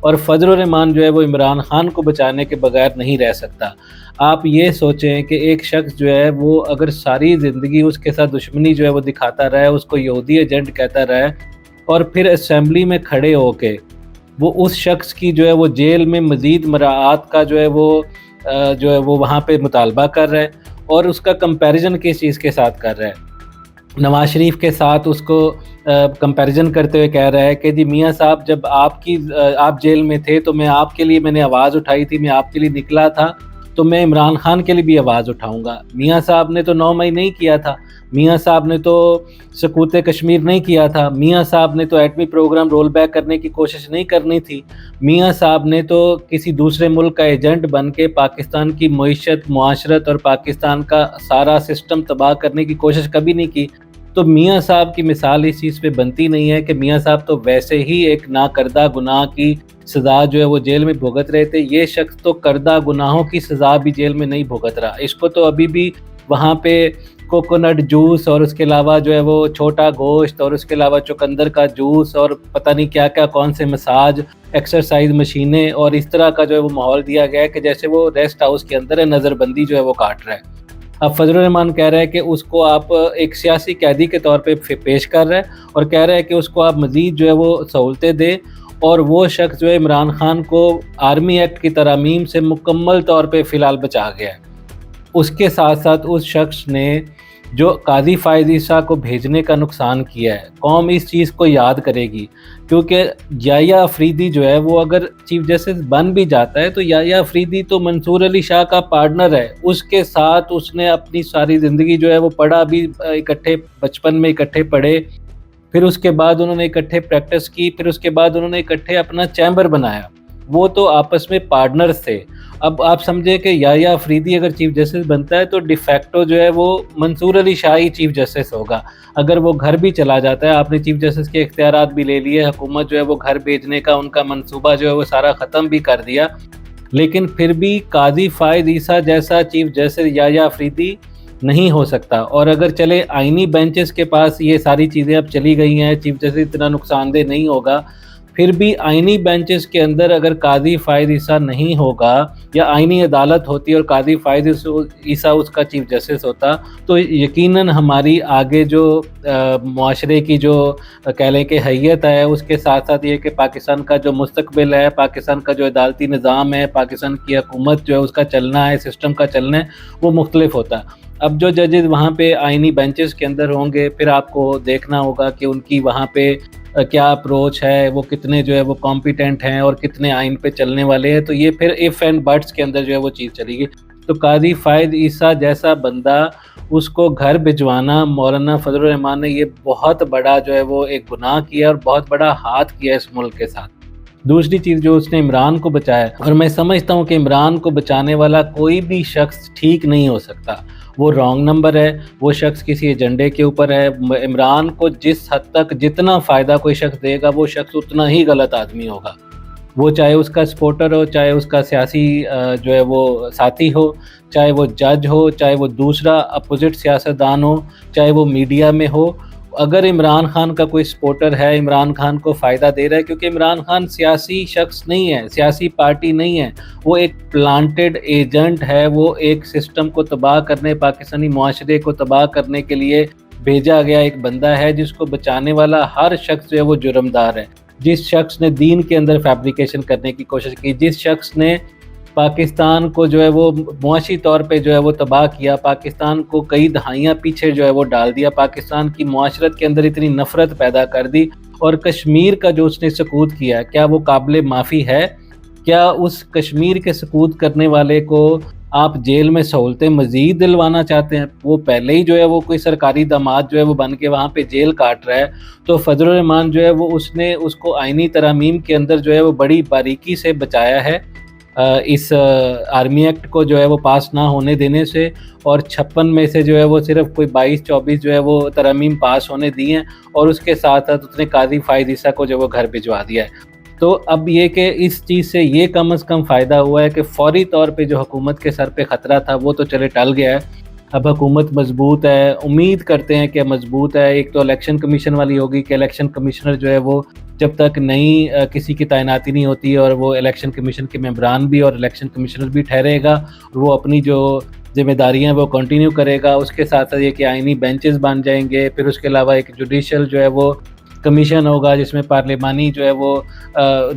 اور فضل الرحمان جو ہے وہ عمران خان کو بچانے کے بغیر نہیں رہ سکتا۔ آپ یہ سوچیں کہ ایک شخص جو ہے وہ اگر ساری زندگی اس کے ساتھ دشمنی جو ہے وہ دکھاتا رہے، اس کو یہودی ایجنٹ کہتا رہے، اور پھر اسمبلی میں کھڑے ہو کے وہ اس شخص کی جو ہے وہ جیل میں مزید مراعات کا جو ہے وہ وہاں پہ مطالبہ کر رہا ہے، اور اس کا کمپیریزن کس چیز کے ساتھ کر رہا ہے؟ نواز شریف کے ساتھ اس کو کمپیریزن کرتے ہوئے کہہ رہا ہے کہ جی میاں صاحب جب آپ جیل میں تھے تو میں نے آواز اٹھائی تھی، میں آپ کے لیے نکلا تھا، تو میں عمران خان کے لیے بھی آواز اٹھاؤں گا۔ میاں صاحب نے تو 9 مئی نہیں کیا تھا، میاں صاحب نے تو سقوط کشمیر نہیں کیا تھا، میاں صاحب نے تو ایٹمی پروگرام رول بیک کرنے کی کوشش نہیں کرنی تھی، میاں صاحب نے تو کسی دوسرے ملک کا ایجنٹ بن کے پاکستان کی معیشت، معاشرت اور پاکستان کا سارا سسٹم تباہ کرنے کی کوشش کبھی نہیں کی۔ تو میاں صاحب کی مثال اس چیز پہ بنتی نہیں ہے کہ میاں صاحب تو ویسے ہی ایک ناکردہ گناہ کی سزا جو ہے وہ جیل میں بھگت رہے تھے، یہ شخص تو کردہ گناہوں کی سزا بھی جیل میں نہیں بھگت رہا، اس کو تو ابھی بھی وہاں پہ کوکونٹ جوس اور اس کے علاوہ جو ہے وہ چھوٹا گوشت اور اس کے علاوہ چقندر کا جوس اور پتہ نہیں کیا کیا کون سے مساج ایکسرسائز مشینیں اور اس طرح کا جو ہے وہ ماحول دیا گیا ہے کہ جیسے وہ ریسٹ ہاؤس کے اندر ہے، نظر بندی جو ہے وہ کاٹ رہا ہے۔ اب فضل الرحمان کہہ رہا ہے کہ اس کو آپ ایک سیاسی قیدی کے طور پہ پیش کر رہے ہیں اور کہہ رہا ہے کہ اس کو آپ مزید جو ہے وہ سہولتیں دیں، اور وہ شخص جو ہے عمران خان کو آرمی ایکٹ کی ترامیم سے مکمل طور پہ فی الحال بچا گیا ہے۔ اس کے ساتھ ساتھ اس شخص نے جو قاضی فائز عیسیٰ کو بھیجنے کا نقصان کیا ہے، قوم اس چیز کو یاد کرے گی، کیونکہ یحییٰ افریدی جو ہے وہ اگر چیف جسٹس بن بھی جاتا ہے تو یحییٰ افریدی تو منصور علی شاہ کا پارٹنر ہے، اس کے ساتھ اس نے اپنی ساری زندگی جو ہے وہ پڑھا بھی اکٹھے، بچپن میں اکٹھے پڑھے، پھر اس کے بعد انہوں نے اکٹھے پریکٹس کی، پھر اس کے بعد انہوں نے اکٹھے اپنا چیمبر بنایا، وہ تو آپس میں پارٹنرز تھے۔ اب آپ سمجھے کہ یحییٰ افریدی اگر چیف جسٹس بنتا ہے تو ڈی فیکٹو جو ہے وہ منصور علی شاہ ہی چیف جسٹس ہوگا۔ اگر وہ گھر بھی چلا جاتا ہے، آپ نے چیف جسٹس کے اختیارات بھی لے لیے، حکومت جو ہے وہ گھر بھیجنے کا ان کا منصوبہ جو ہے وہ سارا ختم بھی کر دیا، لیکن پھر بھی قاضی فائز عیسیٰ جیسا چیف جسٹس یحییٰ افریدی نہیں ہو سکتا۔ اور اگر چلے آئینی بینچز کے پاس یہ ساری چیزیں اب چلی گئی ہیں، چیف جسٹس اتنا نقصان دہ نہیں ہوگا، پھر بھی آئینی بینچز کے اندر اگر قاضی فائز عیسیٰ نہیں ہوگا یا آئینی عدالت ہوتی اور قاضی فائز عیسیٰ اس کا چیف جسٹس ہوتا تو یقیناً ہماری آگے جو معاشرے کی جو کہہ لیں کہ حیت ہے، اس کے ساتھ ساتھ یہ کہ پاکستان کا جو مستقبل ہے، پاکستان کا جو عدالتی نظام ہے، پاکستان کی حکومت جو ہے اس کا چلنا ہے، سسٹم کا چلنا ہے، وہ مختلف ہوتا ہے۔ اب جو ججز وہاں پہ آئینی بینچز کے اندر ہوں گے، پھر آپ کو دیکھنا ہوگا کہ ان کی وہاں پہ کیا اپروچ ہے، وہ کتنے جو ہے وہ کمپیٹنٹ ہیں اور کتنے آئین پہ چلنے والے ہیں، تو یہ پھر ایف اینڈ بٹس کے اندر جو ہے وہ چیز چلے گی۔ تو قاضی فائز عیسیٰ جیسا بندہ اس کو گھر بھجوانا، مولانا فضل الرحمان نے یہ بہت بڑا جو ہے وہ ایک گناہ کیا اور بہت بڑا ہاتھ کیا اس ملک کے ساتھ۔ دوسری چیز جو اس نے عمران کو بچایا، اور میں سمجھتا ہوں کہ عمران کو بچانے والا کوئی بھی شخص ٹھیک نہیں ہو سکتا، وہ رانگ نمبر ہے، وہ شخص کسی ایجنڈے کے اوپر ہے۔ عمران کو جس حد تک جتنا فائدہ کوئی شخص دے گا، وہ شخص اتنا ہی غلط آدمی ہوگا، وہ چاہے اس کا سپورٹر ہو، چاہے اس کا سیاسی جو ہے وہ ساتھی ہو، چاہے وہ جج ہو، چاہے وہ دوسرا اپوزٹ سیاستدان ہو، چاہے وہ میڈیا میں ہو۔ اگر عمران خان کا کوئی سپورٹر ہے، عمران خان کو فائدہ دے رہا ہے، کیونکہ عمران خان سیاسی شخص نہیں ہے، سیاسی پارٹی نہیں ہے، وہ ایک پلانٹڈ ایجنٹ ہے، وہ ایک سسٹم کو تباہ کرنے، پاکستانی معاشرے کو تباہ کرنے کے لیے بھیجا گیا ایک بندہ ہے، جس کو بچانے والا ہر شخص جو ہے وہ جرمدار ہے۔ جس شخص نے دین کے اندر فیبریکیشن کرنے کی کوشش کی، جس شخص نے پاکستان کو جو ہے وہ معاشی طور پہ جو ہے وہ تباہ کیا، پاکستان کو کئی دہائیاں پیچھے جو ہے وہ ڈال دیا، پاکستان کی معاشرت کے اندر اتنی نفرت پیدا کر دی، اور کشمیر کا جو اس نے سقوط کیا، کیا وہ قابل معافی ہے؟ کیا اس کشمیر کے سقوط کرنے والے کو آپ جیل میں سہولتیں مزید دلوانا چاہتے ہیں؟ وہ پہلے ہی جو ہے وہ کوئی سرکاری داماد جو ہے وہ بن کے وہاں پہ جیل کاٹ رہا ہے، تو فضل الرحمان جو ہے وہ اس نے اس کو آئینی ترامیم کے اندر جو ہے وہ بڑی باریکی سے بچایا ہے، اس آرمی ایکٹ کو جو ہے وہ پاس نہ ہونے دینے سے، اور 56 میں سے جو ہے وہ صرف کوئی 22-24 جو ہے وہ ترامیم پاس ہونے دی ہیں، اور اس کے ساتھ ساتھ اس نے قاضی فائز عیسیٰ کو جو وہ گھر بھجوا دیا ہے۔ تو اب یہ کہ اس چیز سے یہ کم از کم فائدہ ہوا ہے کہ فوری طور پہ جو حکومت کے سر پہ خطرہ تھا وہ تو چلے ٹل گیا ہے، اب حکومت مضبوط ہے، امید کرتے ہیں کہ مضبوط ہے. ایک تو الیکشن کمیشن والی ہوگی کہ الیکشن کمشنر جو ہے وہ جب تک نئی کسی کی تعیناتی نہیں ہوتی اور وہ الیکشن کمیشن کے ممبران بھی اور الیکشن کمشنر بھی ٹھہرے گا اور وہ اپنی جو ذمہ داریاں وہ کنٹینیو کرے گا. اس کے ساتھ ساتھ یہ کہ آئینی بینچز بن جائیں گے. پھر اس کے علاوہ ایک جوڈیشل جو ہے وہ کمیشن ہوگا جس میں پارلیمانی جو ہے وہ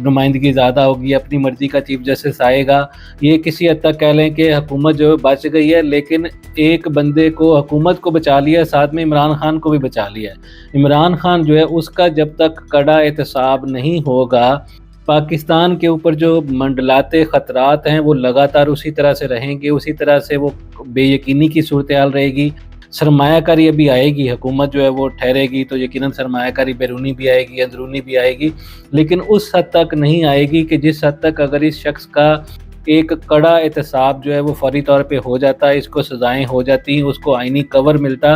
نمائندگی زیادہ ہوگی، اپنی مرضی کا چیف جسٹس آئے گا. یہ کسی حد تک کہہ لیں کہ حکومت جو ہے بچ گئی ہے، لیکن ایک بندے کو حکومت کو بچا لیا، ساتھ میں عمران خان کو بھی بچا لیا ہے. عمران خان جو ہے اس کا جب تک کڑا احتساب نہیں ہوگا، پاکستان کے اوپر جو منڈلاتے خطرات ہیں وہ لگاتار اسی طرح سے رہیں گے، اسی طرح سے وہ بے یقینی کی صورتحال رہے گی. سرمایہ کاری ابھی آئے گی، حکومت جو ہے وہ ٹھہرے گی تو یقیناً سرمایہ کاری بیرونی بھی آئے گی، اندرونی بھی آئے گی، لیکن اس حد تک نہیں آئے گی کہ جس حد تک اگر اس شخص کا ایک کڑا احتساب جو ہے وہ فوری طور پہ ہو جاتا، اس کو سزائیں ہو جاتی، اس کو آئینی کور ملتا،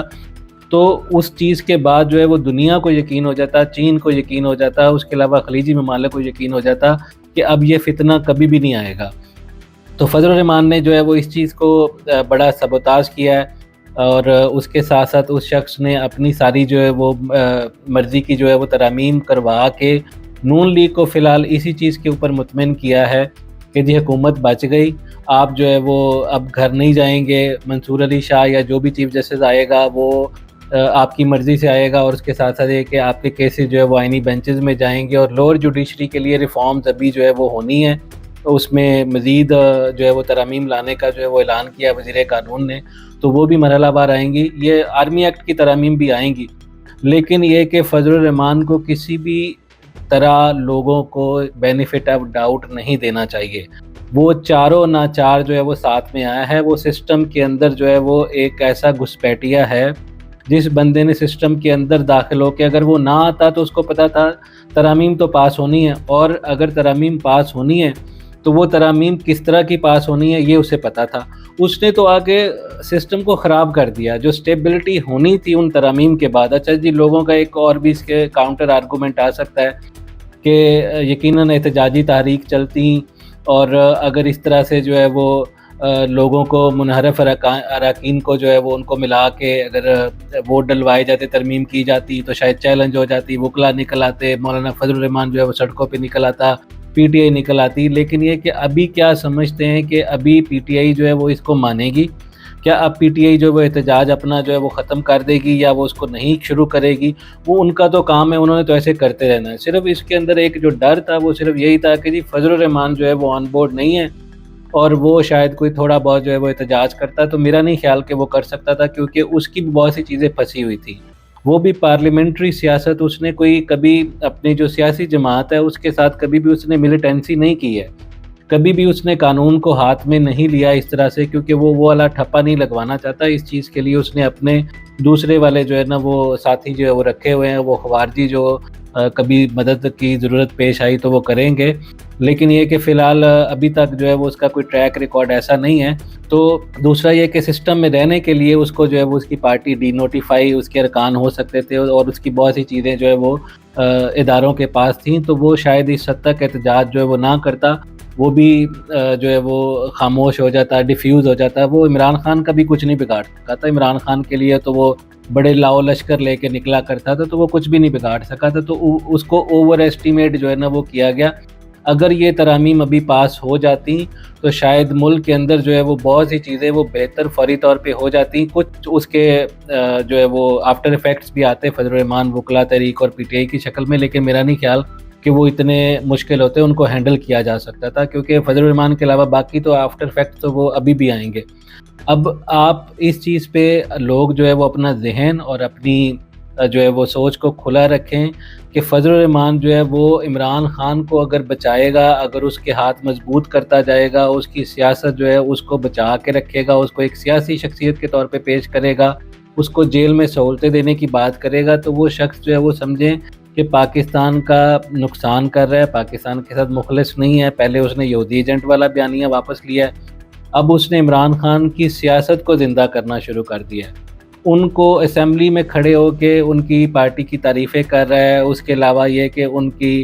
تو اس چیز کے بعد جو ہے وہ دنیا کو یقین ہو جاتا، چین کو یقین ہو جاتا، اس کے علاوہ خلیجی ممالک کو یقین ہو جاتا کہ اب یہ فتنہ کبھی بھی نہیں آئے گا. تو فضل الرحمان نے جو ہے وہ اس چیز کو بڑا سبوتاژ کیا ہے، اور اس کے ساتھ ساتھ اس شخص نے اپنی ساری جو ہے وہ مرضی کی جو ہے وہ ترامیم کروا کے نون لیگ کو فی الحال اسی چیز کے اوپر مطمئن کیا ہے کہ جی حکومت بچ گئی، آپ جو ہے وہ اب گھر نہیں جائیں گے. منصور علی شاہ یا جو بھی چیف جسٹس آئے گا وہ آپ کی مرضی سے آئے گا، اور اس کے ساتھ ساتھ یہ کہ آپ کے کیسز جو ہے وہ آئینی بینچز میں جائیں گے. اور لوور جوڈیشری کے لیے ریفارمز ابھی جو ہے وہ ہونی ہے، اس میں مزید جو ہے وہ ترامیم لانے کا جو ہے وہ اعلان کیا وزیر قانون نے، تو وہ بھی مرحلہ وار آئیں گی. یہ آرمی ایکٹ کی ترامیم بھی آئیں گی، لیکن یہ کہ فضل الرحمان کو کسی بھی طرح لوگوں کو بینیفٹ آف ڈاؤٹ نہیں دینا چاہیے. وہ چاروں ناچار جو ہے وہ ساتھ میں آیا ہے. وہ سسٹم کے اندر جو ہے وہ ایک ایسا گھسپیٹیا ہے، جس بندے نے سسٹم کے اندر داخل ہو کے اگر وہ نہ آتا تو اس کو پتا تھا ترامیم تو پاس ہونی ہے، اور اگر ترامیم پاس ہونی ہے تو وہ ترامیم کس طرح کی پاس ہونی ہے یہ اسے پتا تھا. اس نے تو آگے سسٹم کو خراب کر دیا. جو سٹیبلٹی ہونی تھی ان ترامیم کے بعد. اچھا جی، لوگوں کا ایک اور بھی اس کے کاؤنٹر آرگومنٹ آ سکتا ہے کہ یقیناً احتجاجی تحریک چلتی، اور اگر اس طرح سے جو ہے وہ لوگوں کو منحرف اراکین کو جو ہے وہ ان کو ملا کے اگر ووٹ ڈلوائے جاتے، ترمیم کی جاتی، تو شاید چیلنج ہو جاتی، وکلا نکل آتے، مولانا فضل الرحمان جو ہے وہ سڑکوں پہ نکل آتا، پی ٹی آئی نکل آتی. لیکن یہ کہ ابھی کیا سمجھتے ہیں کہ ابھی پی ٹی آئی جو ہے وہ اس کو مانے گی؟ کیا اب پی ٹی آئی جو وہ احتجاج اپنا جو ہے وہ ختم کر دے گی، یا وہ اس کو نہیں شروع کرے گی؟ وہ ان کا تو کام ہے، انہوں نے تو ایسے کرتے رہنا ہے. صرف اس کے اندر ایک جو ڈر تھا وہ صرف یہی تھا کہ جی فضل الرحمان جو ہے وہ آن بورڈ نہیں ہے، اور وہ شاید کوئی تھوڑا بہت جو ہے وہ احتجاج کرتا. تو میرا نہیں خیال کہ وہ کر سکتا تھا، کیونکہ اس کی بھی بہت سی چیزیں پھنسی ہوئی تھی. وہ بھی پارلیمنٹری سیاست، اس نے کوئی کبھی اپنی جو سیاسی جماعت ہے اس کے ساتھ کبھی بھی اس نے ملیٹنسی نہیں کی ہے، کبھی بھی اس نے قانون کو ہاتھ میں نہیں لیا اس طرح سے، کیونکہ وہ والا ٹھپا نہیں لگوانا چاہتا. اس چیز کے لیے اس نے اپنے دوسرے والے جو ہے نا وہ ساتھی جو ہے وہ رکھے ہوئے ہیں، وہ خوارجی جو کبھی مدد کی ضرورت پیش آئی تو وہ کریں گے. لیکن یہ کہ فی الحال ابھی تک جو ہے وہ اس کا کوئی ٹریک ریکارڈ ایسا نہیں ہے. تو دوسرا یہ کہ سسٹم میں رہنے کے لیے اس کو جو ہے وہ اس کی پارٹی ڈی نوٹیفائی اس کے ارکان ہو سکتے تھے، اور اس کی بہت سی چیزیں جو ہے وہ اداروں کے پاس تھیں، تو وہ شاید اس حد تک احتجاج جو ہے وہ نہ کرتا، وہ بھی جو ہے وہ خاموش ہو جاتا، ڈیفیوز ہو جاتا. وہ عمران خان کا بھی کچھ نہیں بگاڑ سکا تھا. عمران خان کے لیے تو وہ بڑے لاؤ لشکر لے کے نکلا کرتا تھا، تو وہ کچھ بھی نہیں بگاڑ سکا تھا. تو اس کو اوور ایسٹیمیٹ جو ہے نا وہ کیا گیا. اگر یہ ترامیم ابھی پاس ہو جاتی تو شاید ملک کے اندر جو ہے وہ بہت سی چیزیں وہ بہتر فوری طور پہ ہو جاتی. کچھ اس کے جو ہے وہ آفٹر ایفیکٹس بھی آتے فضل الرحمان وکلا تحریک اور پی ٹی آئی کی شکل میں، لیکن میرا نہیں خیال کہ وہ اتنے مشکل ہوتے، ان کو ہینڈل کیا جا سکتا تھا، کیونکہ فضل الرحمان کے علاوہ باقی تو آفٹر ایفیکٹ تو وہ ابھی بھی آئیں گے. اب آپ اس چیز پہ لوگ جو ہے وہ اپنا ذہن اور اپنی جو ہے وہ سوچ کو کھلا رکھیں کہ فضل الرحمان جو ہے وہ عمران خان کو اگر بچائے گا، اگر اس کے ہاتھ مضبوط کرتا جائے گا، اس کی سیاست جو ہے اس کو بچا کے رکھے گا، اس کو ایک سیاسی شخصیت کے طور پہ پیش کرے گا، اس کو جیل میں سہولتیں دینے کی بات کرے گا، تو وہ شخص جو ہے وہ سمجھیں کہ پاکستان کا نقصان کر رہا ہے، پاکستان کے ساتھ مخلص نہیں ہے. پہلے اس نے یہودی ایجنٹ والا بیانیہ واپس لیا ہے، اب اس نے عمران خان کی سیاست کو زندہ کرنا شروع کر دیا ہے. ان کو اسمبلی میں کھڑے ہو کے ان کی پارٹی کی تعریفیں کر رہا ہے. اس کے علاوہ یہ کہ ان کی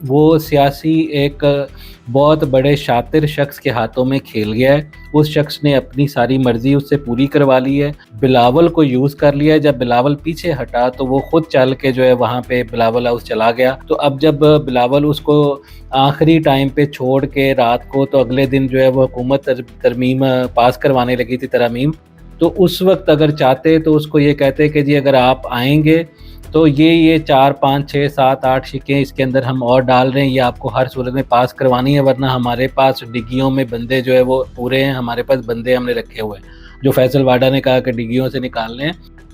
وہ سیاسی ایک بہت بڑے شاطر شخص کے ہاتھوں میں کھیل گیا ہے. اس شخص نے اپنی ساری مرضی اس سے پوری کروا لی ہے. بلاول کو یوز کر لیا ہے. جب بلاول پیچھے ہٹا تو وہ خود چل کے جو ہے وہاں پہ بلاول ہاؤس چلا گیا. تو اب جب بلاول اس کو آخری ٹائم پہ چھوڑ کے رات کو، تو اگلے دن جو ہے وہ حکومت ترمیم پاس کروانے لگی تھی، ترامیم. تو اس وقت اگر چاہتے تو اس کو یہ کہتے کہ جی اگر آپ آئیں گے تو یہ 4 5 6 7 8 شکیں اس کے اندر ہم اور ڈال رہے ہیں، یہ آپ کو ہر صورت میں پاس کروانی ہے، ورنہ ہمارے پاس ڈگیوں میں بندے جو ہے وہ پورے ہیں، ہمارے پاس بندے ہم نے رکھے ہوئے ہیں. جو فیصل واڈا نے کہا کہ ڈگیوں سے نکالنے ہیں،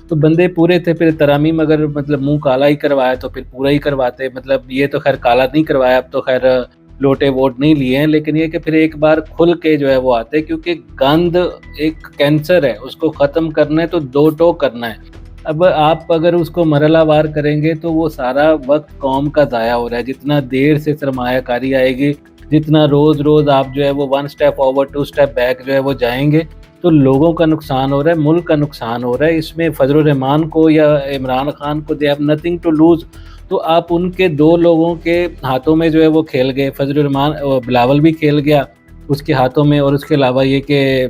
تو بندے پورے تھے. پھر ترامیم اگر مطلب منہ کالا ہی کروایا تو پھر پورا ہی کرواتے. مطلب یہ تو خیر کالا نہیں کروایا، اب تو خیر لوٹے ووٹ نہیں لیے ہیں، لیکن یہ کہ پھر ایک بار کھل کے جو ہے وہ آتے، کیونکہ گند ایک کینسر ہے، اس کو ختم کرنا ہے تو دو ٹوک کرنا ہے. اب آپ اگر اس کو مرحلہ وار کریں گے تو وہ سارا وقت قوم کا ضائع ہو رہا ہے. جتنا دیر سے سرمایہ کاری آئے گی، جتنا روز روز آپ جو ہے وہ 1 اسٹیپ فارورڈ 2 اسٹیپ بیک جو ہے وہ جائیں گے، تو لوگوں کا نقصان ہو رہا ہے، ملک کا نقصان ہو رہا ہے. اس میں فضل الرحمان کو یا عمران خان کو they have nothing to lose. تو آپ ان کے 2 لوگوں کے ہاتھوں میں جو ہے وہ کھیل گئے. فضل الرحمان بلاول بھی کھیل گیا اس کے ہاتھوں میں، اور اس کے علاوہ یہ کہ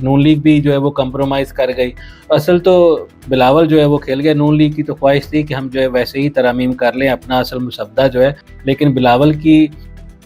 نون لیگ بھی جو ہے وہ کمپرومائز کر گئی. اصل تو بلاول جو ہے وہ کھیل گیا. نون لیگ کی تو خواہش تھی کہ ہم جو ہے ویسے ہی ترامیم کر لیں اپنا اصل مسودہ جو ہے، لیکن بلاول کی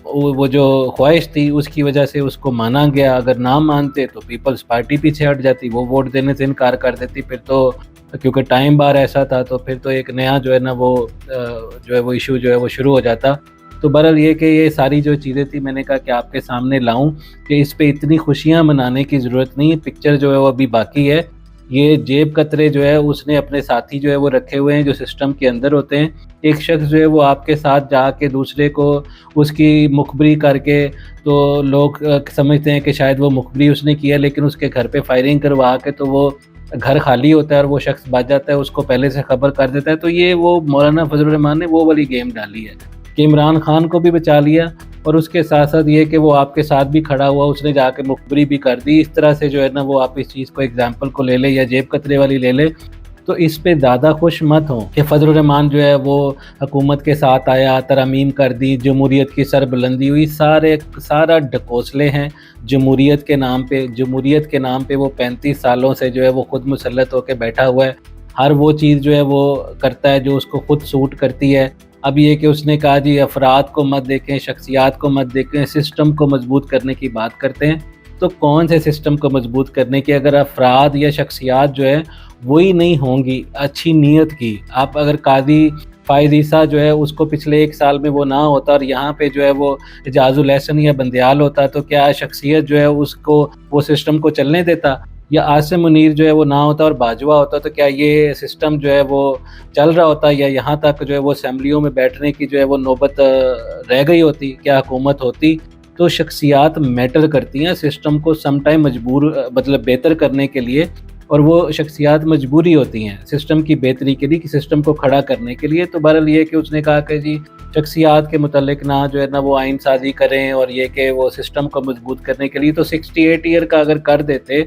وہ جو خواہش تھی اس کی وجہ سے اس کو مانا گیا. اگر نہ مانتے تو پیپلز پارٹی پیچھے ہٹ جاتی، وہ ووٹ دینے سے انکار کر دیتی. پھر تو کیونکہ ٹائم بار ایسا تھا تو پھر تو ایک نیا جو ہے نا وہ جو ہے وہ ایشو جو ہے وہ شروع ہو جاتا. تو بہرحال یہ کہ یہ ساری جو چیزیں تھی میں نے کہا کہ آپ کے سامنے لاؤں کہ اس پہ اتنی خوشیاں منانے کی ضرورت نہیں ہے. پکچر جو ہے وہ ابھی باقی ہے. یہ جیب کترے جو ہے اس نے اپنے ساتھی جو ہے وہ رکھے ہوئے ہیں جو سسٹم کے اندر ہوتے ہیں. ایک شخص جو ہے وہ آپ کے ساتھ جا کے دوسرے کو اس کی مخبری کر کے، تو لوگ سمجھتے ہیں کہ شاید وہ مخبری اس نے کیا، لیکن اس کے گھر پہ فائرنگ کروا کے تو وہ گھر خالی ہوتا ہے اور وہ شخص بچ جاتا ہے، اس کو پہلے سے خبر کر دیتا ہے. تو یہ وہ مولانا فضل الرحمان نے وہ والی گیم ڈالی ہے کہ عمران خان کو بھی بچا لیا، اور اس کے ساتھ ساتھ یہ کہ وہ آپ کے ساتھ بھی کھڑا ہوا، اس نے جا کے مخبری بھی کر دی. اس طرح سے جو ہے نا وہ آپ اس چیز کو ایگزامپل کو لے لے یا جیب کترے والی لے لے، تو اس پہ زیادہ خوش مت ہوں کہ فضل الرحمان جو ہے وہ حکومت کے ساتھ آیا، ترامیم کر دی، جمہوریت کی سر بلندی ہوئی. سارا ڈھکوسلے ہیں جمہوریت کے نام پہ. جمہوریت کے نام پہ وہ 35 سالوں سے جو ہے وہ خود مسلط ہو کے بیٹھا ہوا ہے. ہر وہ چیز جو ہے وہ کرتا ہے جو اس کو خود سوٹ کرتی ہے. اب یہ کہ اس نے کہا جی افراد کو مت دیکھیں، شخصیات کو مت دیکھیں، سسٹم کو مضبوط کرنے کی بات کرتے ہیں. تو کون سے سسٹم کو مضبوط کرنے کی؟ اگر افراد یا شخصیات جو ہے وہی نہیں ہوں گی اچھی نیت کی. آپ اگر قاضی فائز عیسیٰ جو ہے اس کو پچھلے 1 سال میں وہ نہ ہوتا اور یہاں پہ جو ہے وہ اعجاز الاحسن یا بندیال ہوتا، تو کیا شخصیت جو ہے اس کو وہ سسٹم کو چلنے دیتا؟ یا عاصم منیر جو ہے وہ نہ ہوتا اور باجوہ ہوتا، تو کیا یہ سسٹم جو ہے وہ چل رہا ہوتا؟ یا یہاں تک جو ہے وہ اسمبلیوں میں بیٹھنے کی جو ہے وہ نوبت رہ گئی ہوتی؟ کیا حکومت ہوتی؟ تو شخصیات میٹر کرتی ہیں سسٹم کو سم ٹائم مطلب بہتر کرنے کے لیے، اور وہ شخصیات مجبوری ہوتی ہیں سسٹم کی بہتری کے لیے، کہ سسٹم کو کھڑا کرنے کے لیے. تو بہرحال یہ کہ اس نے کہا کہ جی شخصیات کے متعلق نہ جو ہے نا وہ آئین سازی کریں، اور یہ کہ وہ سسٹم کو مضبوط کرنے کے لیے تو 68 ایئر کا اگر کر دیتے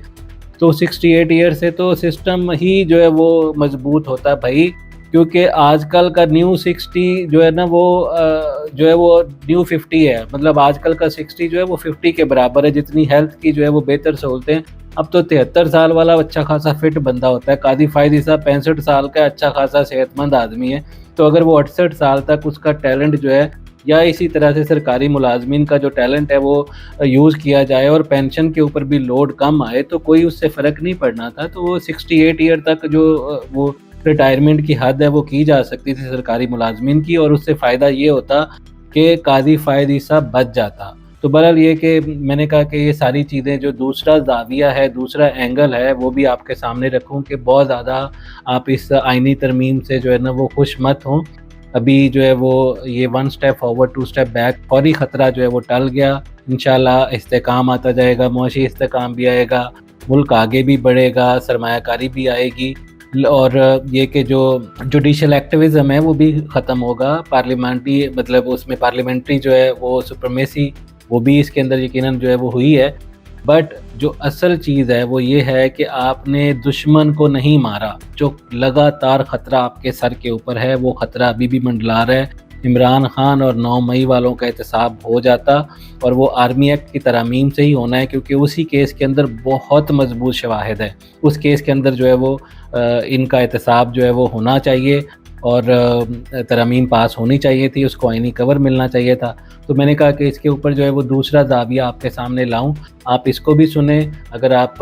تو 68 ایئر سے تو سسٹم ہی جو ہے وہ مضبوط ہوتا بھائی. کیونکہ آج کل کا نیو 60 جو ہے نا وہ جو ہے وہ نیو 50 ہے. مطلب آج کل کا 60 جو ہے وہ 50 کے برابر ہے. جتنی ہیلتھ کی جو ہے وہ بہتر سہولتیں، اب تو 73 سال والا اچھا خاصا فٹ بندہ ہوتا ہے. قاضی فائز عیسیٰ 65 سال کا اچھا خاصا صحت مند آدمی ہے. تو اگر وہ 68 سال تک اس کا ٹیلنٹ جو ہے، یا اسی طرح سے سرکاری ملازمین کا جو ٹیلنٹ ہے وہ یوز کیا جائے اور پینشن کے اوپر بھی لوڈ کم آئے، تو کوئی اس سے فرق نہیں پڑنا تھا. تو وہ 68 ایئر تک جو وہ ریٹائرمنٹ کی حد ہے وہ کی جا سکتی تھی سرکاری ملازمین کی، اور اس سے فائدہ یہ ہوتا کہ قاضی فائز عیسیٰ بچ جاتا. تو بہرحال یہ کہ میں نے کہا کہ یہ ساری چیزیں جو دوسرا زاویہ ہے، دوسرا اینگل ہے، وہ بھی آپ کے سامنے رکھوں کہ بہت زیادہ آپ اس آئینی ترمیم سے جو ہے نا وہ خوش مت ہوں. ابھی جو ہے وہ یہ 1 اسٹیپ فارورڈ 2 اسٹیپ بیک، فوری خطرہ جو ہے وہ ٹل گیا. انشاءاللہ استحکام آتا جائے گا، معاشی استحکام بھی آئے گا، ملک آگے بھی بڑھے گا، سرمایہ کاری بھی آئے گی، اور یہ کہ جو جوڈیشل ایکٹیویزم ہے وہ بھی ختم ہوگا. پارلیمنٹری مطلب اس میں پارلیمنٹری جو ہے وہ سپرمیسی وہ بھی اس کے اندر یقیناً جو ہے وہ ہوئی ہے. بٹ جو اصل چیز ہے وہ یہ ہے کہ آپ نے دشمن کو نہیں مارا. جو لگاتار خطرہ آپ کے سر کے اوپر ہے وہ خطرہ ابھی بھی منڈلا رہا ہے. عمران خان اور 9 مئی والوں کا احتساب ہو جاتا، اور وہ آرمی ایکٹ کی ترامیم سے ہی ہونا ہے، کیونکہ اسی کیس کے اندر بہت مضبوط شواہد ہے۔ اس کیس کے اندر جو ہے وہ ان کا احتساب جو ہے وہ ہونا چاہیے، اور ترامیم پاس ہونی چاہیے تھی، اس کو آئینی کور ملنا چاہیے تھا۔ تو میں نے کہا کہ اس کے اوپر جو ہے وہ دوسرا زاویہ آپ کے سامنے لاؤں، آپ اس کو بھی سنیں۔ اگر آپ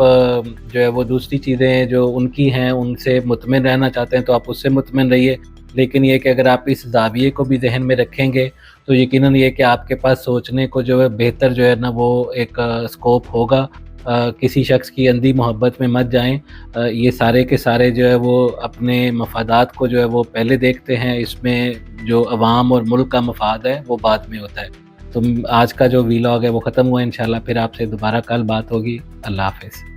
جو ہے وہ دوسری چیزیں جو ان کی ہیں ان سے مطمئن رہنا چاہتے ہیں تو آپ اس سے مطمئن رہیے، لیکن یہ کہ اگر آپ اس زاویے کو بھی ذہن میں رکھیں گے تو یقیناً یہ کہ آپ کے پاس سوچنے کو جو ہے بہتر جو ہے نا وہ ایک اسکوپ ہوگا۔ کسی شخص کی اندھی محبت میں مت جائیں۔ یہ سارے کے سارے جو ہے وہ اپنے مفادات کو جو ہے وہ پہلے دیکھتے ہیں، اس میں جو عوام اور ملک کا مفاد ہے وہ بعد میں ہوتا ہے۔ تو آج کا جو ویلاگ ہے وہ ختم ہوا، انشاءاللہ پھر آپ سے دوبارہ کل بات ہوگی۔ اللہ حافظ۔